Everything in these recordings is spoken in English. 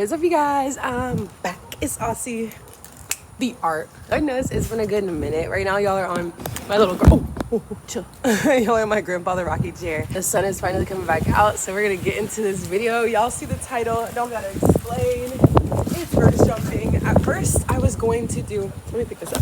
is up, you guys? I'm back. It's Aussie the art. I know it's been a good minute. Right now y'all are on my little chill. Y'all are in my grandfather rocky chair. The sun is finally coming back out, so we're gonna get into this video. Y'all see the title, I don't gotta explain. It's verse jumping. At first I was going to do, let me pick this up.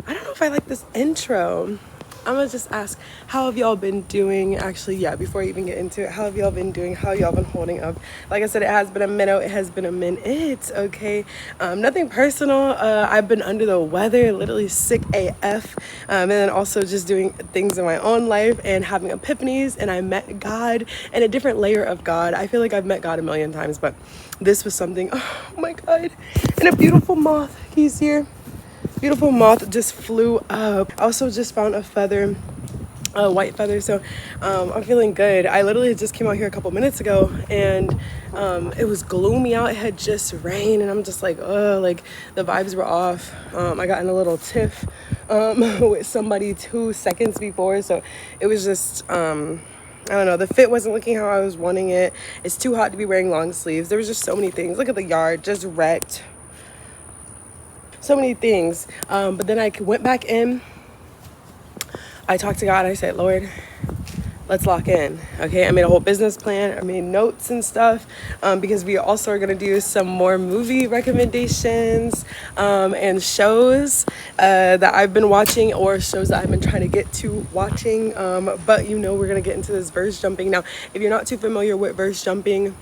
I don't know if I like this intro. I'm gonna just ask, how have y'all been doing? Actually, yeah, before I even get into it, how have y'all been doing? How y'all been holding up? Like I said, it has been a minute. It has been a minute, okay? Nothing personal. I've been under the weather, literally sick AF. And then also just doing things in my own life and having epiphanies. And I met God and a different layer of God. I feel like I've met God a million times, but this was something, oh my God. And a beautiful moth, he's here. Beautiful moth just flew up. I also just found a feather, a white feather, so I'm feeling good. I literally just came out here a couple minutes ago and it was gloomy out. It had just rained and I'm just like, oh, like the vibes were off. I got in a little tiff with somebody 2 seconds before, so it was just I don't know, the fit wasn't looking how I was wanting it. It's too hot to be wearing long sleeves. There was just so many things. Look at the yard, just wrecked. So many things, but then I went back in. I talked to God. I said, Lord, let's lock in. Okay, I made a whole business plan. I made notes and stuff because we also are going to do some more movie recommendations and shows that I've been watching, or shows that I've been trying to get to watching, but you know, we're going to get into this verse jumping. Now, if you're not too familiar with verse jumping,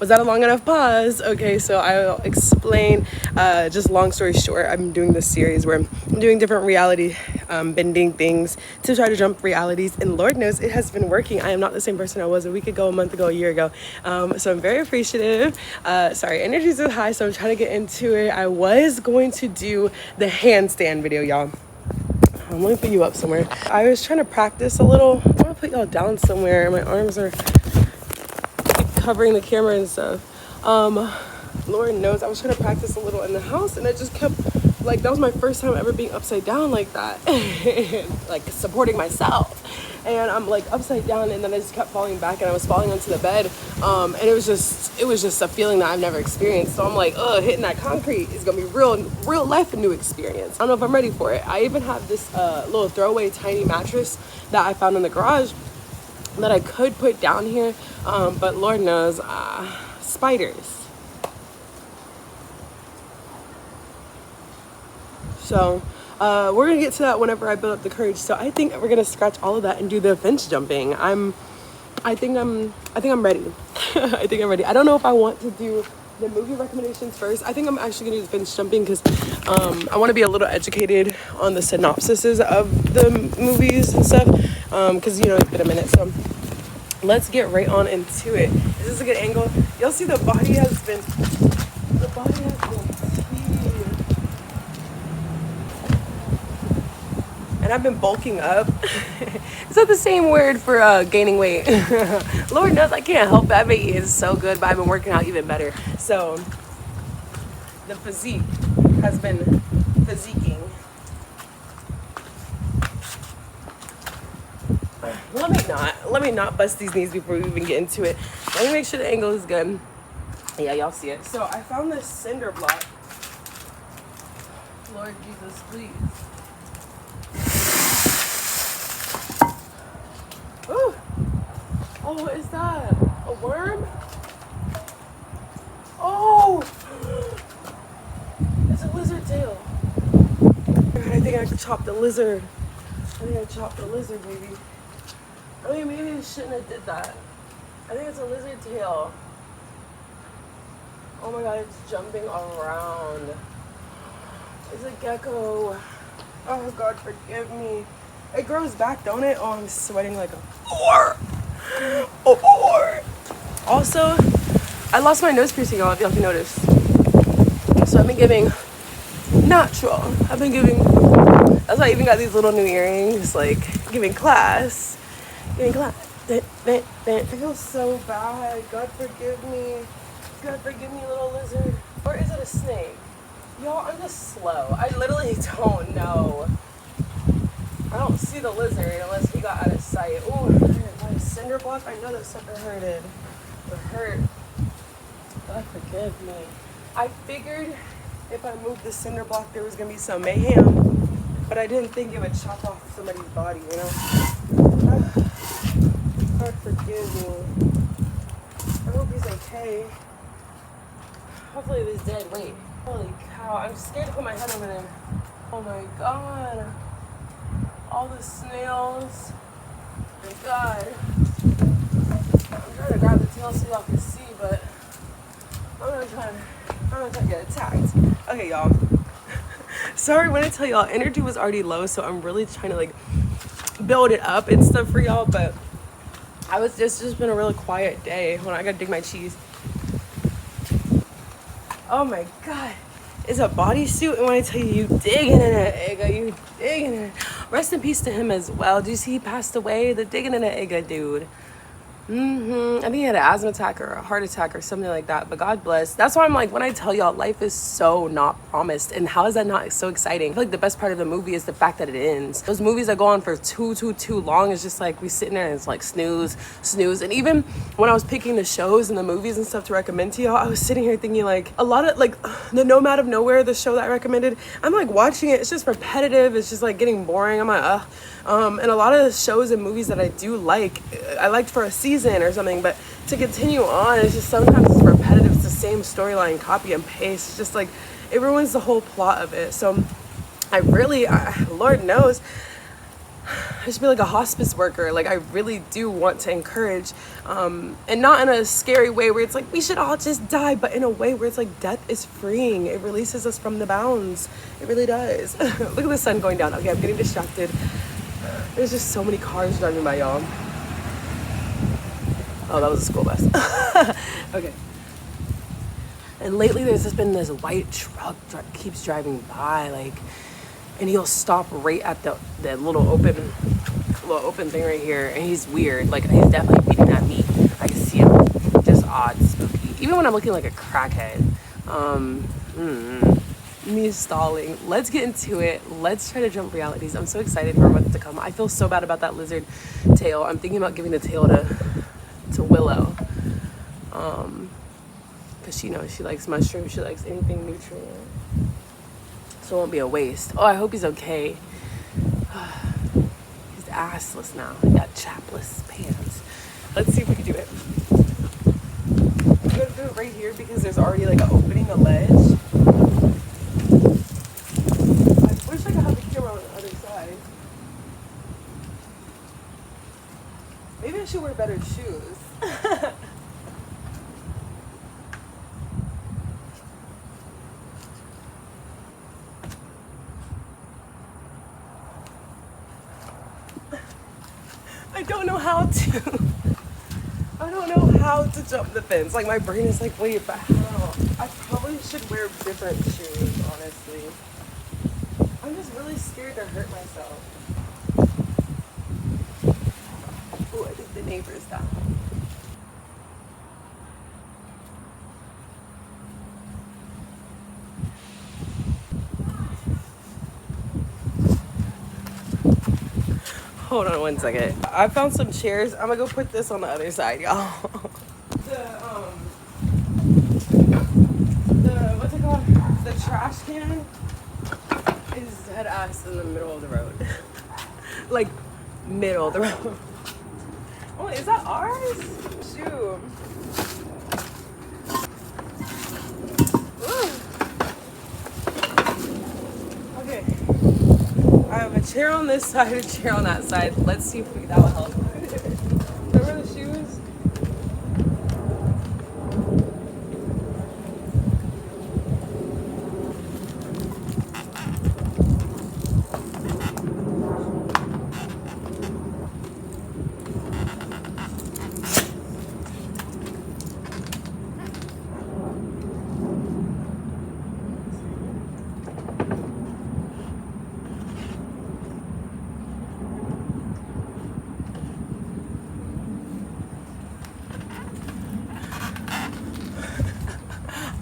was that a long enough pause? Okay, so I'll explain. Just long story short, I'm doing this series where I'm doing different reality bending things to try to jump realities, and Lord knows it has been working. I am not the same person I was a week ago, a month ago, a year ago, so I'm very appreciative. Sorry, energy's so high, so I'm trying to get into it. I was going to do the handstand video, y'all. I'm gonna put you up somewhere. I was trying to practice a little. I'm gonna put y'all down somewhere. My arms are covering the camera and stuff. Lord knows I was trying to practice a little in the house, and I just kept, like, that was my first time ever being upside down like that. Like supporting myself, and I'm like upside down, and then I just kept falling back, and I was falling onto the bed, and it was just a feeling that I've never experienced. So I'm like, hitting that concrete is gonna be real life a new experience. I don't know if I'm ready for it. I even have this little throwaway tiny mattress that I found in the garage that I could put down here, but Lord knows, spiders. So we're gonna get to that whenever I build up the courage. So I think we're gonna scratch all of that and do the fence jumping. I think I'm ready. I think I'm ready. I don't know if I want to do the movie recommendations first. I think I'm actually gonna do the fence jumping because I want to be a little educated on the synopsises of the movies and stuff, because you know, it's been a minute. So let's get right on into it. Is this a good angle? You'll see the body has been and I've been bulking up. Is that the same word for gaining weight? Lord knows I can't help it. I've been eating so good, but I've been working out even better. So the physique has been physiquing. Let me not bust these knees before we even get into it. Let me make sure the angle is good. Yeah, y'all see it. So I found this cinder block. Lord Jesus, please. Ooh. Oh, what is that? A worm? Oh! It's a lizard tail. I think I chopped the lizard. Baby. I mean, maybe I shouldn't have did that. I think it's a lizard tail. Oh my God, it's jumping around. It's a gecko. Oh God, forgive me. It grows back, don't it? Oh, I'm sweating like a whore. Also, I lost my nose piercing, y'all, if y'all can notice. So I've been giving natural. That's why I even got these little new earrings, like giving class. It feels so bad. God forgive me, little lizard. Or is it a snake? Y'all, I'm just slow. I literally don't know. I don't see the lizard unless he got out of sight. Ooh, cinder block, I know that sucker hurted. It hurt. God forgive me. I figured if I moved the cinder block, there was gonna be some mayhem, but I didn't think it would chop off somebody's body, you know? God forgive me. I hope he's okay. Hopefully he's dead. Wait. Holy cow. I'm scared to put my head over there. Oh my god. All the snails. Oh my god. I'm trying to grab the tail so y'all can see, but I'm not trying to get attacked. Okay, y'all. Sorry when I tell y'all, energy was already low, so I'm really trying to like build it up and stuff for y'all, but it's just been a really quiet day. Hold on, I gotta dig my cheese. Oh my god. It's a bodysuit, and when I tell you, you digging in it, Igga, you digging in it. Rest in peace to him as well. Do you see he passed away? The digging in it, Igga dude. I think he had an asthma attack or a heart attack or something like that, but God bless. That's why I'm like, when I tell y'all, life is so not promised, and how is that not so exciting? I feel like the best part of the movie is the fact that it ends. Those movies that go on for too long, it's just like we sitting there and it's like snooze. And even when I was picking the shows and the movies and stuff to recommend to y'all, I was sitting here thinking like a lot of like the Nomad of Nowhere, the show that I recommended, I'm like watching it, it's just repetitive, it's just like getting boring. I'm like and a lot of the shows and movies that I do like, I liked for a season or something, but to continue on, it's just sometimes it's repetitive. It's the same storyline, copy and paste. It's just like, it ruins the whole plot of it. So I really, Lord knows, I should be like a hospice worker. Like, I really do want to encourage, and not in a scary way where it's like, we should all just die, but in a way where it's like, death is freeing. It releases us from the bounds. It really does. Look at the sun going down. Okay, I'm getting distracted. There's just so many cars driving by, y'all. Oh, that was a school bus. Okay. And lately there's just been this white truck keeps driving by, like, and he'll stop right at the little open thing right here, and he's weird. Like, he's definitely beating at me. I can see him. Just odd, spooky. Even when I'm looking like a crackhead. Me stalling. Let's get into it. Let's try to jump realities. I'm so excited for what's to come. I feel so bad about that lizard tail. I'm thinking about giving the tail to Willow, because she knows she likes mushrooms. She likes anything nutrient, so it won't be a waste. Oh, I hope he's okay. He's assless now. He got chapless pants. Let's see if we can do it. I'm gonna do it right here because there's already like an opening, a ledge. I wish I could have the camera on the other side. Maybe I should wear better shoes. I don't know how to. I don't know how to jump the fence. Like, my brain is like, wait, but how? I probably should wear different shoes, honestly. I'm just really scared to hurt myself. Oh, I think the neighbor's down. Hold on one second. I found some chairs. I'm gonna go put this on the other side, y'all. What's it called? The trash can is dead ass in the middle of the road. Like, middle of the road. Oh, is that ours? Shoot. Okay. I have a chair on this side, a chair on that side. Let's see if that will help. Remember the shoes?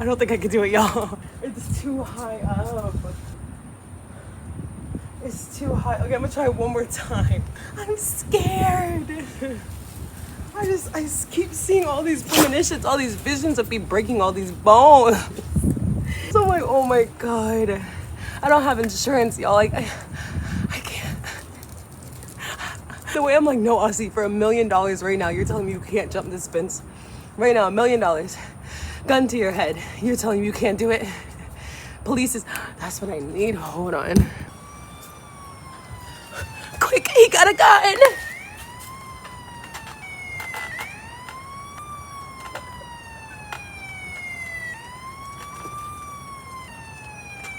I don't think I can do it, y'all. It's too high up. It's too high. Okay, I'm gonna try one more time. I'm scared. I just keep seeing all these premonitions, all these visions of me breaking all these bones. So I'm like, oh my God. I don't have insurance, y'all. Like, I can't. The way I'm like, no, Aussie, for $1 million right now, you're telling me you can't jump this fence. Right now, $1 million. Gun to your head. You're telling me you can't do it. Police is, that's what I need. Hold on. Quick, he got a gun.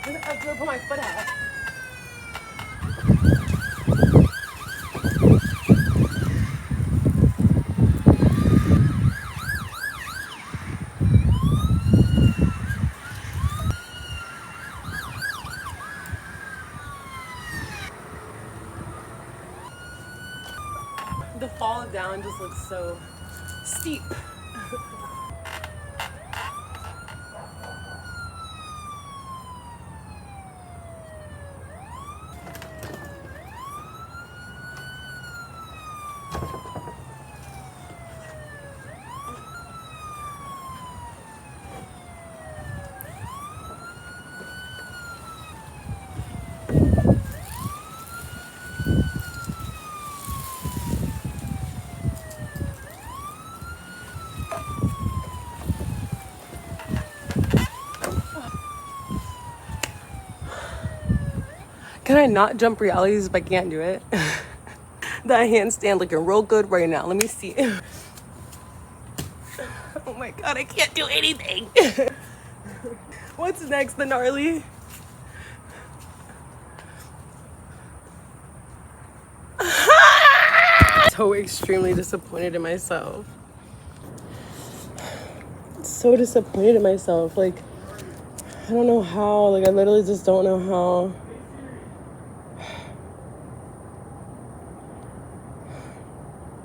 That's where I put my foot at. The fall down just looks so steep. Can I not jump realities if I can't do it? That handstand looking real good right now. Let me see. Oh my God, I can't do anything. What's next, the gnarly? So extremely disappointed in myself. So disappointed in myself. Like, I don't know how. Like, I literally just don't know how.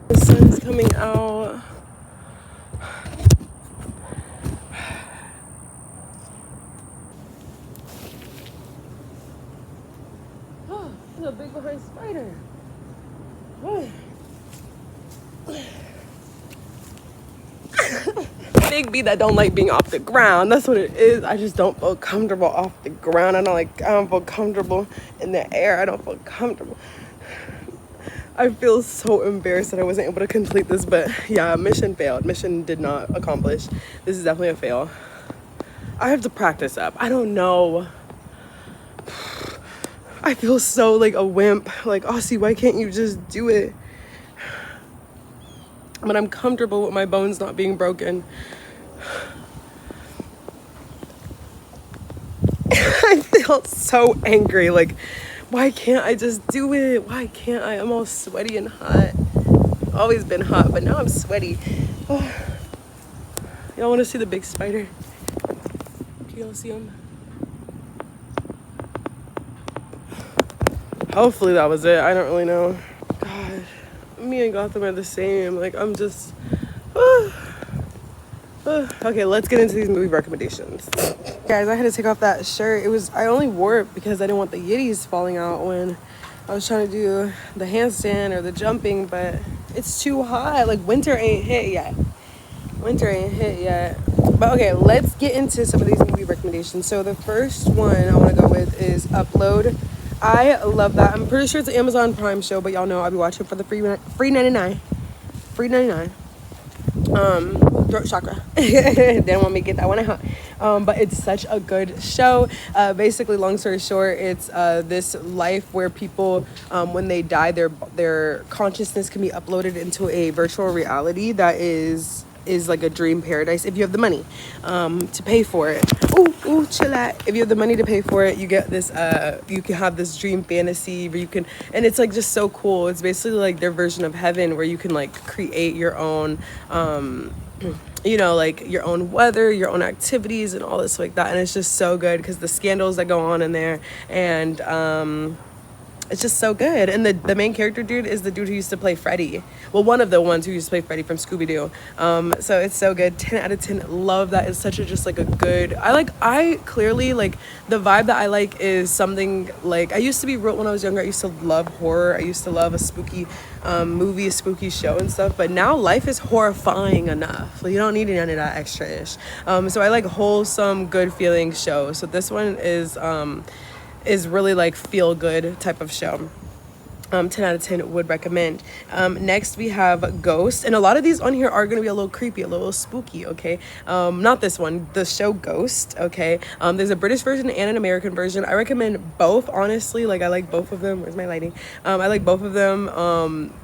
The sun's coming out. Oh, there's a big behind spider. Oh. Big B that don't like being off the ground. That's what it is. I just don't feel comfortable off the ground. I don't feel comfortable in the air. I don't feel comfortable. I feel so embarrassed that I wasn't able to complete this, but yeah, mission failed. Mission did not accomplish. This is definitely a fail. I have to practice up. I don't know. I feel so like a wimp. Like, Aussie, why can't you just do it? But I'm comfortable with my bones not being broken. I feel so angry. Like, why can't I just do it? Why can't I? I'm all sweaty and hot. Always been hot, but now I'm sweaty. Oh. Y'all want to see the big spider? Can y'all see him? Hopefully that was it. I don't really know. God, me and Gotham are the same. Like, I'm just... Okay, let's get into these movie recommendations. Guys, I had to take off that shirt. I only wore it because I didn't want the yitties falling out when I was trying to do the handstand or the jumping, but it's too hot. Like, winter ain't hit yet. But okay, let's get into some of these movie recommendations. So the first one I want to go with is Upload. I love that. I'm pretty sure it's an Amazon Prime show, but y'all know I'll be watching for the free 99. Throat chakra. Didn't want me to get that one out. But it's such a good show. Basically, long story short, it's this life where people, when they die, their consciousness can be uploaded into a virtual reality that is like a dream paradise if you have the money to pay for it. Ooh, chill out. If you have the money to pay for it, you get this you can have this dream fantasy where you can, and it's like just so cool. It's basically like their version of heaven where you can like create your own you know, like your own weather, your own activities and all this like that. And it's just so good because the scandals that go on in there, and it's just so good. And the main character dude is the dude who used to play Freddy. Well, one of the ones who used to play Freddy from Scooby-Doo. So it's so good. 10 out of 10. Love that. It's such a just like a good, I clearly like the vibe that I like is something like, I used to be real when I was younger. I used to love horror. I used to love a spooky movie, a spooky show and stuff. But now life is horrifying enough. Like, you don't need none of that extra-ish. So I like wholesome, good feeling shows. So this one is really like feel good type of show. 10 out of 10 would recommend. Next we have Ghost, and a lot of these on here are going to be a little creepy, a little spooky, okay? Not this one, the show Ghost, okay? There's a British version and an American version. I recommend both, honestly. Like, I like both of them. Where's my lighting? I like both of them.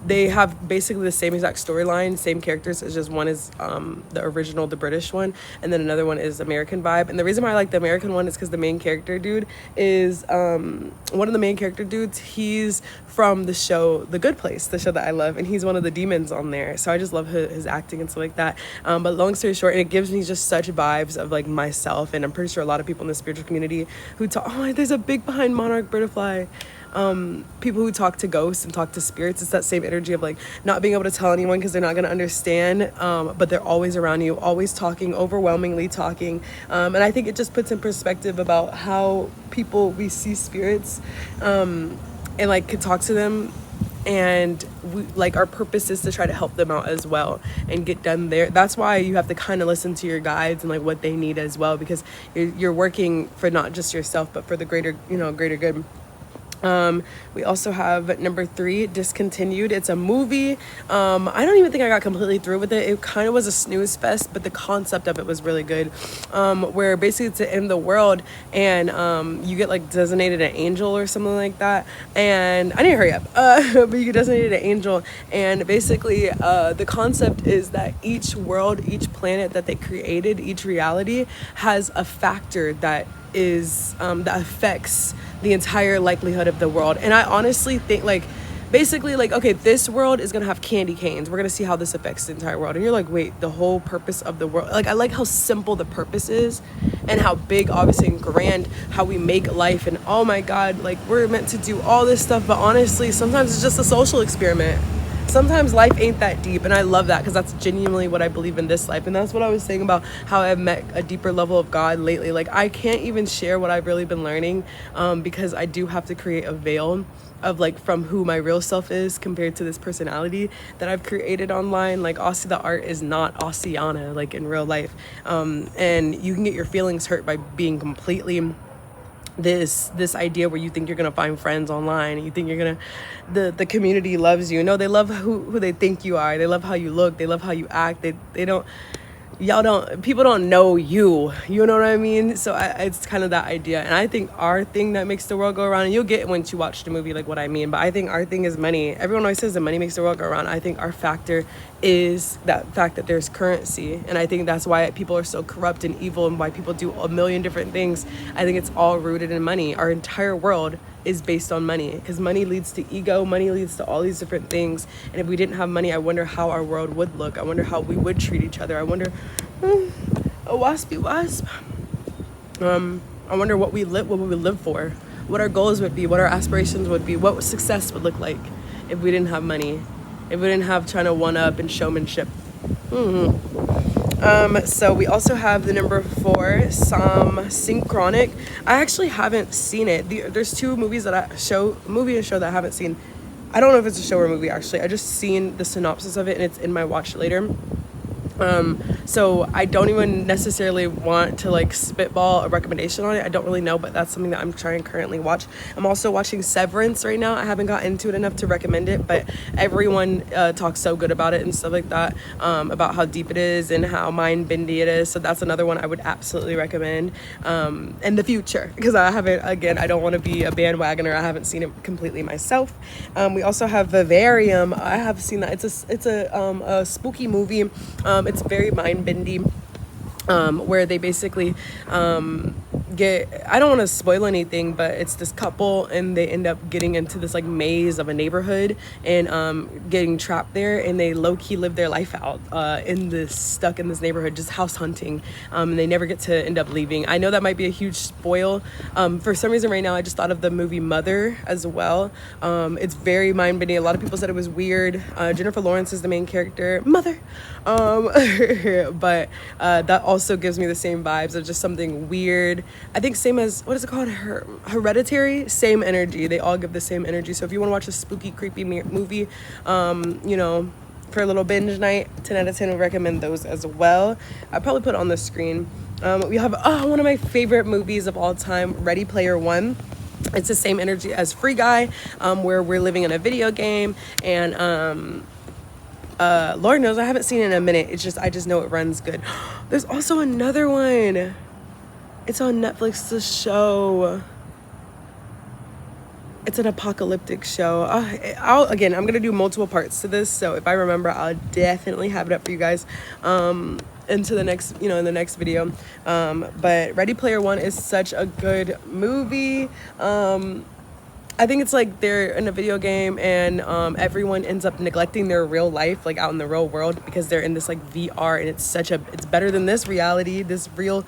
They have basically the same exact storyline, same characters. It's just one is the original, the British one, and then another one is American vibe. And the reason why I like the American one is because the main character dude is one of the main character dudes. He's from the show The Good Place, the show that I love, and he's one of the demons on there. So I just love his acting and stuff like that. But long story short, and it gives me just such vibes of like myself, and I'm pretty sure a lot of people in the spiritual community who talk, oh, there's a big behind Monarch Butterfly. People who talk to ghosts and talk to spirits, it's that same energy of like not being able to tell anyone because they're not going to understand, but they're always around you, always talking, overwhelmingly talking, and I think it just puts in perspective about how we see spirits and like could talk to them, and we, like, our purpose is to try to help them out as well and get done there. That's why you have to kind of listen to your guides and like what they need as well, because you're working for not just yourself but for the greater good. We also have number 3, Discontinued. It's a movie. I don't even think I got completely through with it. It kind of was a snooze fest, but the concept of it was really good. Where basically it's to end the world, and you get like designated an angel or something like that. And I need to hurry up. But you get designated an angel, and basically the concept is that each world, each planet that they created, each reality has a factor that is that affects the entire likelihood of the world. And I honestly think like basically like, okay, this world is gonna have candy canes, we're gonna see how this affects the entire world, and you're like, wait, the whole purpose of the world, like I like how simple the purpose is and how big, obviously, and grand how we make life, and oh my god, like we're meant to do all this stuff, but honestly sometimes it's just a social experiment. Sometimes life ain't that deep, and I love that because that's genuinely what I believe in this life. And that's what I was saying about how I've met a deeper level of God lately. Like, I can't even share what I've really been learning because I do have to create a veil of like from who my real self is compared to this personality that I've created online. Like, OsceytheART is not Oceana like in real life, and you can get your feelings hurt by being completely this idea where you think you're gonna find friends online, and you think you're gonna the community loves you. No, they love who they think you are. They love how you look, they love how you act. People don't know you know what I mean? So it's kind of that idea. And I think our thing that makes the world go around, and you'll get it once you watch the movie like what I mean, but I think our thing is money. Everyone always says that money makes the world go around. I think our factor is that fact that there's currency, and I think that's why people are so corrupt and evil, and why people do a million different things. I think it's all rooted in money. Our entire world is based on money, because money leads to ego, money leads to all these different things. And if we didn't have money, I wonder how our world would look. I wonder how we would treat each other. I wonder a waspy wasp. I wonder what we would live for, what our goals would be, what our aspirations would be, what success would look like if we didn't have money, if we didn't have trying to one up and showmanship. So we also have the number 4, Synchronic. I actually haven't seen it. There's 2 movies movie and show that I haven't seen. I don't know if it's a show or a movie actually. I just seen the synopsis of it, and it's in my watch later. So I don't even necessarily want to like spitball a recommendation on it. I don't really know, but that's something that I'm trying to currently watch. I'm also watching Severance right now. I haven't got into it enough to recommend it, but everyone talks so good about it and stuff like that, about how deep it is and how mind-bendy it is. So that's another one I would absolutely recommend in the future, because I don't want to be a bandwagoner. I haven't seen it completely myself. We also have Vivarium. I have seen that. It's a spooky movie. It's very mind-bendy, where they basically I don't want to spoil anything, but it's this couple and they end up getting into this like maze of a neighborhood and getting trapped there, and they low-key live their life out stuck in this neighborhood, just house hunting, and they never get to end up leaving. I know that might be a huge spoil. For some reason right now I just thought of the movie Mother as well. It's very mind-bending. A lot of people said it was weird. Jennifer Lawrence is the main character, Mother, but that also gives me the same vibes of just something weird. I think same as, what is it called, Hereditary, same energy. They all give the same energy. So if you want to watch a spooky, creepy movie, you know, for a little binge night, 10 out of 10 would recommend those as well. I'll probably put it on the screen. We have one of my favorite movies of all time, Ready Player One. It's the same energy as Free Guy, where we're living in a video game, and Lord knows I haven't seen it in a minute. It's just, I just know it runs good. There's also another one. It's on Netflix, the show. It's an apocalyptic show. I'm gonna do multiple parts to this, so if I remember, I'll definitely have it up for you guys into the next, in the next video. But Ready Player One is such a good movie. I think it's like they're in a video game and everyone ends up neglecting their real life, like out in the real world, because they're in this like VR, and it's better than this reality, this real,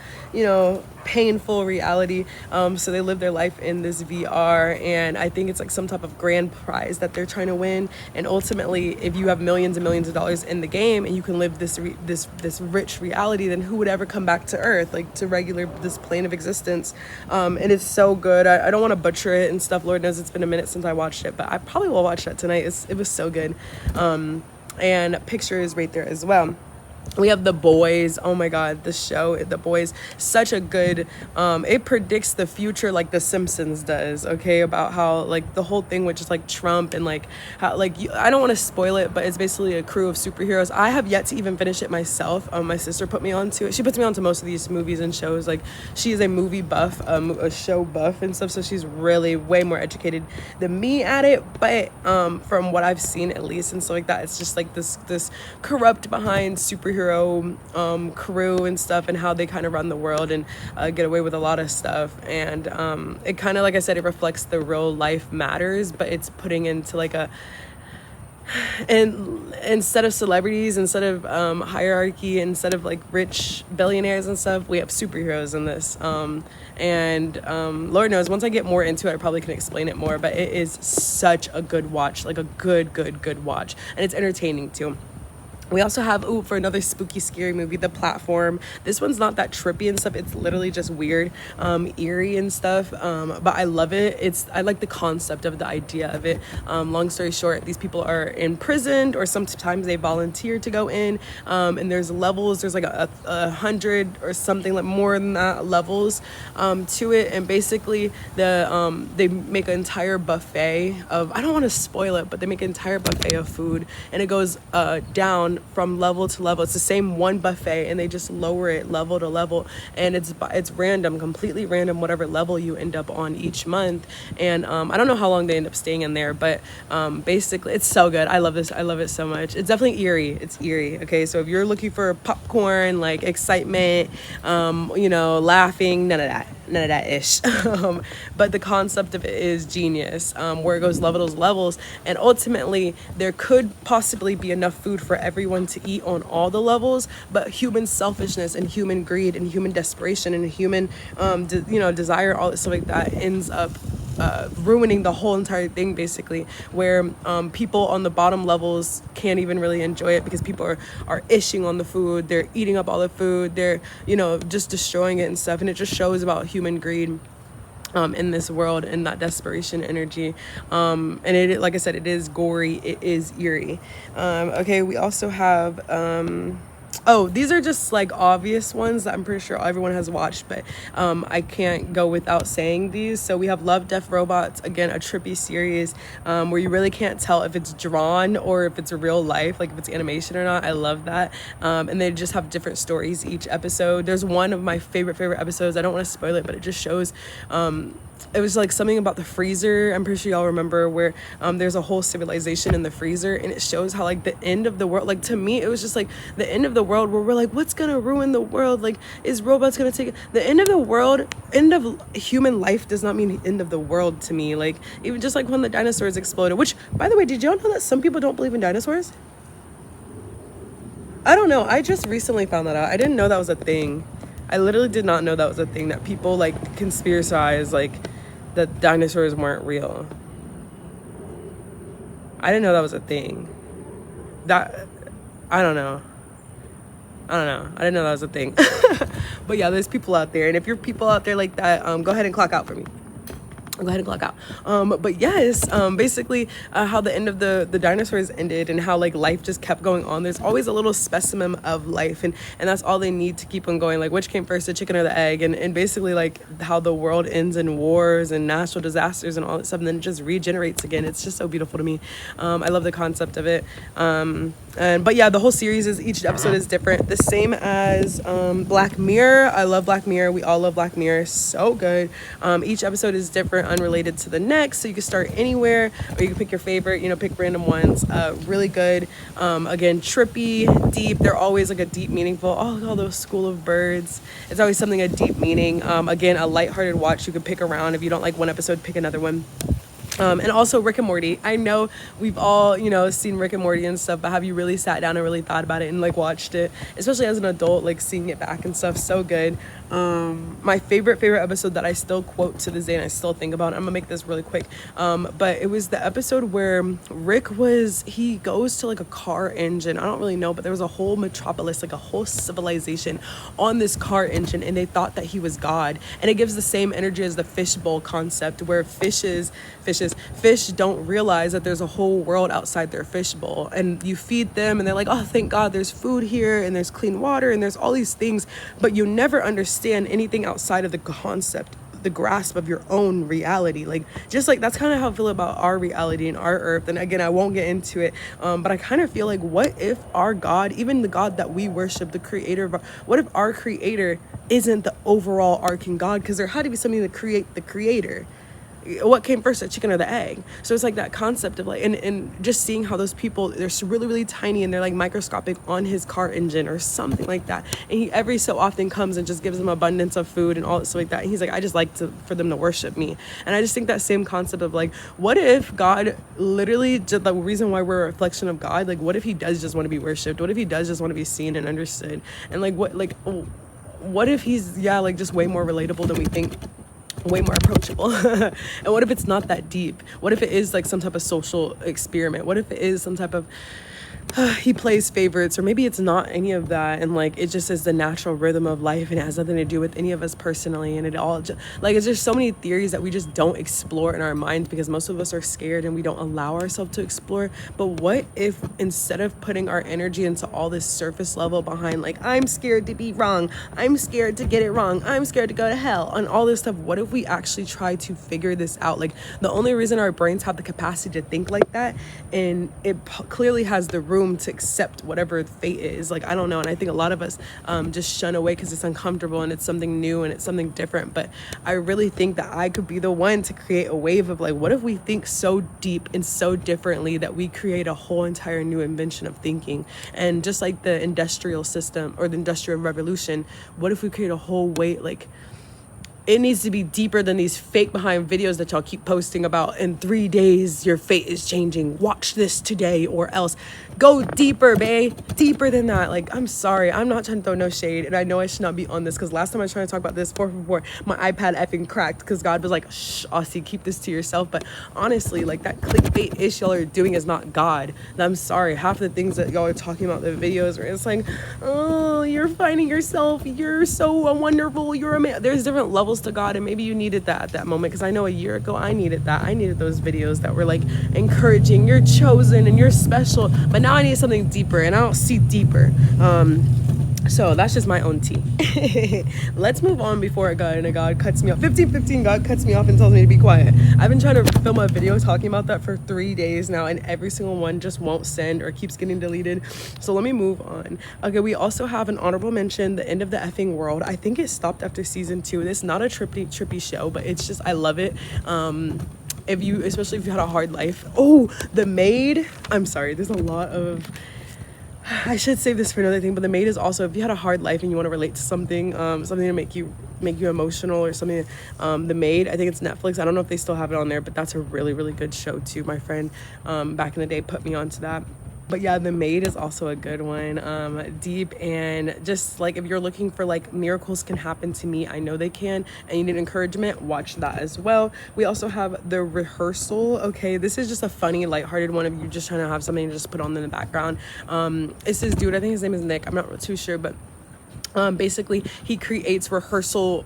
painful reality. So they live their life in this VR, and I think it's like some type of grand prize that they're trying to win. And ultimately, if you have millions and millions of dollars in the game and you can live this rich reality, then who would ever come back to Earth, like to this plane of existence? And it's so good. I don't want to butcher it and stuff. Lord knows it's been a minute since I watched it, but I probably will watch that tonight. It was so good. And picture is right there as well. We have The Boys. Oh my God, the show, The Boys, such a good, it predicts the future like The Simpsons does, okay, about how like the whole thing with just like Trump and like how like I don't want to spoil it, but it's basically a crew of superheroes. I have yet to even finish it myself. My sister put me onto it. She puts me onto most of these movies and shows. Like, she is a movie buff, a show buff and stuff, so she's really way more educated than me at it. But from what I've seen, at least, and stuff like that, it's just like this corrupt behind superhero crew and stuff, and how they kind of run the world and get away with a lot of stuff. And it kind of, like I said, it reflects the real life matters, but it's putting into like and instead of celebrities, instead of hierarchy, instead of like rich billionaires and stuff, we have superheroes in this. And Lord knows, once I get more into it, I probably can explain it more, but it is such a good watch, like a good watch, and it's entertaining too. We also have, for another spooky, scary movie, The Platform. This one's not that trippy and stuff. It's literally just weird, eerie and stuff. But I love it. I like the concept of the idea of it. Long story short, these people are imprisoned, or sometimes they volunteer to go in. And there's levels. There's like 100 or something, like more than that levels to it. And basically, they make an entire buffet of, I don't want to spoil it, but they make an entire buffet of food, and it goes down from level to level. It's the same one buffet, and they just lower it level to level, and it's random, completely random, whatever level you end up on each month. And I don't know how long they end up staying in there, but basically it's so good. I love this. I love it so much. It's definitely eerie. It's eerie. Okay, so if you're looking for popcorn, like excitement, laughing, none of that ish. But the concept of it is genius, where it goes level to levels, and ultimately there could possibly be enough food for everyone to eat on all the levels, but human selfishness and human greed and human desperation and human desire, all this stuff like that, ends up ruining the whole entire thing, basically, where people on the bottom levels can't even really enjoy it because people are ishing on the food. They're eating up all the food. They're just destroying it and stuff, and it just shows about human greed in this world, and that desperation energy. And it, like I said, it is gory, it is eerie. Okay, we also have these are just like obvious ones that I'm pretty sure everyone has watched, but I can't go without saying these. So we have Love, Death, Robots, again, a trippy series where you really can't tell if it's drawn or if it's real life, like if it's animation or not. I love that. And they just have different stories each episode. There's one of my favorite episodes. I don't want to spoil it, but it just shows it was like something about the freezer. I'm pretty sure y'all remember where there's a whole civilization in the freezer, and it shows how like the end of the world, like to me it was just like the end of the world where we're like, what's gonna ruin the world? Like, is robots gonna take it? The end of the world, end of human life does not mean the end of the world to me. Like, even just like when the dinosaurs exploded, which, by the way, did y'all know that some people don't believe in dinosaurs? I don't know, I just recently found that out. I didn't know that was a thing. I literally did not know that was a thing, that people like conspiracize like that dinosaurs weren't real. I didn't know that was a thing. That, I don't know. I didn't know that was a thing. But yeah, there's people out there, and if you're people out there like that, go ahead and clock out for me. Go ahead and clock out. But yes, basically how the end of the dinosaurs ended, and how like life just kept going on. There's always a little specimen of life, and that's all they need to keep on going. Like, which came first, the chicken or the egg? And basically like how the world ends in wars and natural disasters and all that stuff, and then it just regenerates again. It's just so beautiful to me. I love the concept of it. But yeah, the whole series is, each episode is different, the same as Black Mirror. I love Black Mirror. We all love Black Mirror. So good. Each episode is different, unrelated to the next, so you can start anywhere, or you can pick your favorite, you know, pick random ones. Really good. Again, trippy, deep. They're always like a deep, meaningful. All those School of Birds, it's always something, a deep meaning. Again, a lighthearted watch. You can pick around. If you don't like one episode, pick another one. And also Rick and Morty. I know we've all, you know, seen Rick and Morty and stuff, but have you really sat down and really thought about it and like watched it, especially as an adult, like seeing it back and stuff? So good. My favorite episode that I still quote to this day and I still think about, I'm gonna make this really quick, but it was the episode where Rick he goes to like a car engine. I don't really know, but there was a whole metropolis, like a whole civilization on this car engine, and they thought that he was God. And it gives the same energy as the fishbowl concept, where fish don't realize that there's a whole world outside their fishbowl, and you feed them and they're like, oh, thank God there's food here and there's clean water and there's all these things, but you never understand anything outside of the concept, the grasp of your own reality. Like, just like that's kind of how I feel about our reality and our earth. And again, I won't get into it, but I kind of feel like, what if our God, even the God that we worship, the creator of what if our creator isn't the overall arcing God? Because there had to be something to create the creator. What came first, the chicken or the egg? So it's like that concept of like, and just seeing how those people, they're really, really tiny and they're like microscopic on his car engine or something like that. And he every so often comes and just gives them abundance of food and all that stuff like that. And he's like, I just like for them to worship me. And I just think that same concept of like, what if God literally, just the reason why we're a reflection of God, like what if he does just want to be worshipped? What if he does just want to be seen and understood? And like, what if he's, like just way more relatable than we think? Way more approachable. And what if it's not that deep? What if it is like some type of social experiment? What if it is some type of he plays favorites, or maybe it's not any of that, and like it just is the natural rhythm of life, and it has nothing to do with any of us personally, and it all just, like, it's just so many theories that we just don't explore in our minds because most of us are scared and we don't allow ourselves to explore. But what if instead of putting our energy into all this surface level behind like, I'm scared to be wrong, I'm scared to get it wrong, I'm scared to go to hell, and all this stuff, what if we actually try to figure this out? Like, the only reason our brains have the capacity to think like that, and it clearly has the room to accept whatever fate is, like, I don't know. And I think a lot of us just shun away because it's uncomfortable and it's something new and it's something different. But I really think that I could be the one to create a wave of like, what if we think so deep and so differently that we create a whole entire new invention of thinking? And just like the industrial system or the industrial revolution, what if we create a whole way, like, it needs to be deeper than these fake behind videos that y'all keep posting about. In 3 days, your fate is changing. Watch this today or else. Go deeper, babe. Deeper than that. Like, I'm sorry. I'm not trying to throw no shade. And I know I should not be on this because last time I was trying to talk about this, 444, my iPad effing cracked because God was like, shh, Aussie, keep this to yourself. But honestly, like, that clickbait ish y'all are doing is not God. And I'm sorry. Half the things that y'all are talking about, the videos where it's like, oh, you're finding yourself. You're so wonderful. You're amazing. There's different levels to God, and maybe you needed that at that moment, because I know a year ago I needed that. I needed those videos that were like encouraging, you're chosen and you're special. But now I need something deeper, and I don't see deeper. So that's just my own tea. Let's move on before God cuts me off. 15:15, God cuts me off and tells me to be quiet. I've been trying to film a video talking about that for 3 days now, and every single one just won't send or keeps getting deleted. So let me move on. Okay, we also have an honorable mention, The End of the Effing World. I think it stopped after season 2. It's not a trippy show, but it's just, I love it. Especially if you had a hard life. Oh, The Maid. I'm sorry, there's a lot of, I should save this for another thing, but The Maid is also, if you had a hard life and you want to relate to something, something to make you emotional or something. The Maid, I think it's Netflix. I don't know if they still have it on there, but that's a really, really good show too. My friend back in the day put me onto that. But yeah, The Maid is also a good one. Deep, and just like if you're looking for like miracles can happen to me, I know they can, and you need encouragement, watch that as well. We also have The Rehearsal. Okay, this is just a funny, lighthearted one if you're just trying to have something to just put on in the background. It's this dude, I think his name is Nick, I'm not too sure, but basically he creates rehearsal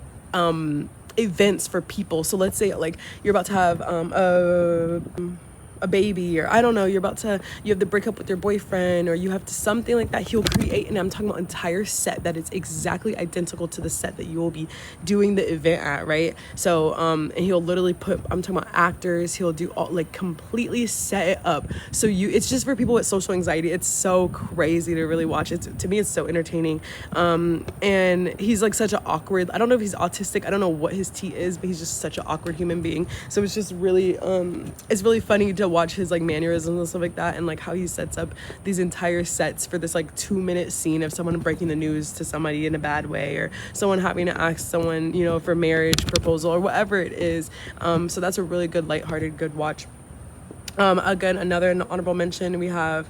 events for people. So let's say like you're about to have a baby, or I don't know, you have to break up with your boyfriend, or you have to something like that. He'll create, and I'm talking about entire set that is exactly identical to the set that you will be doing the event at, right? So and he'll literally I'm talking about actors, he'll do all, like completely set it up, so it's just for people with social anxiety. It's so crazy to really watch it. To me, it's so entertaining. And he's like such an awkward, I don't know if he's autistic, I don't know what his T is, but he's just such an awkward human being. So it's just really it's really funny to watch his like mannerisms and stuff like that, and like how he sets up these entire sets for this like 2-minute scene of someone breaking the news to somebody in a bad way, or someone having to ask someone, you know, for marriage proposal or whatever it is. So that's a really good, lighthearted, good watch. Again, another honorable mention, we have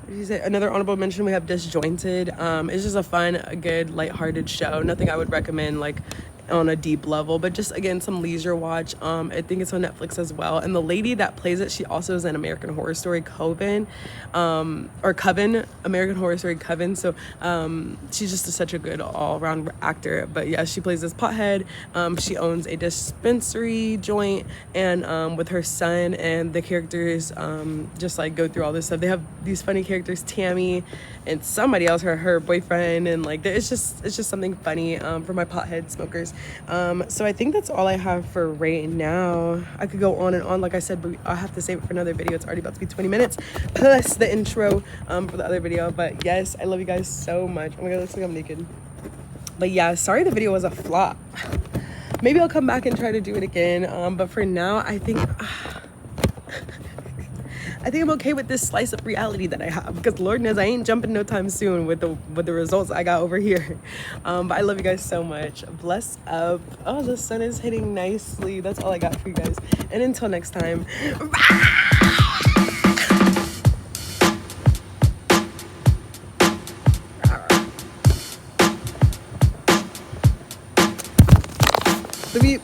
Disjointed. It's just a fun, a good, lighthearted show. Nothing I would recommend like on a deep level, but just again some leisure watch. I think it's on Netflix as well, and the lady that plays it, she also is in American Horror Story Coven, American Horror Story Coven. So she's just such a good all-around actor. But yeah, she plays this pothead. She owns a dispensary joint, and with her son, and the characters just like go through all this stuff. They have these funny characters, Tammy and somebody else, her boyfriend, and like it's just something funny for my pothead smokers. So I think that's all I have for right now. I could go on and on, like I said, but I have to save it for another video. It's already about to be 20 minutes plus the intro for the other video. But yes, I love you guys so much. Oh my god, it looks like I'm naked. But yeah, sorry the video was a flop. Maybe I'll come back and try to do it again, but for now I think I'm okay with this slice of reality that I have, because Lord knows I ain't jumping no time soon with the results I got over here. But I love you guys so much. Bless up. Oh, the sun is hitting nicely. That's all I got for you guys. And until next time. The beep.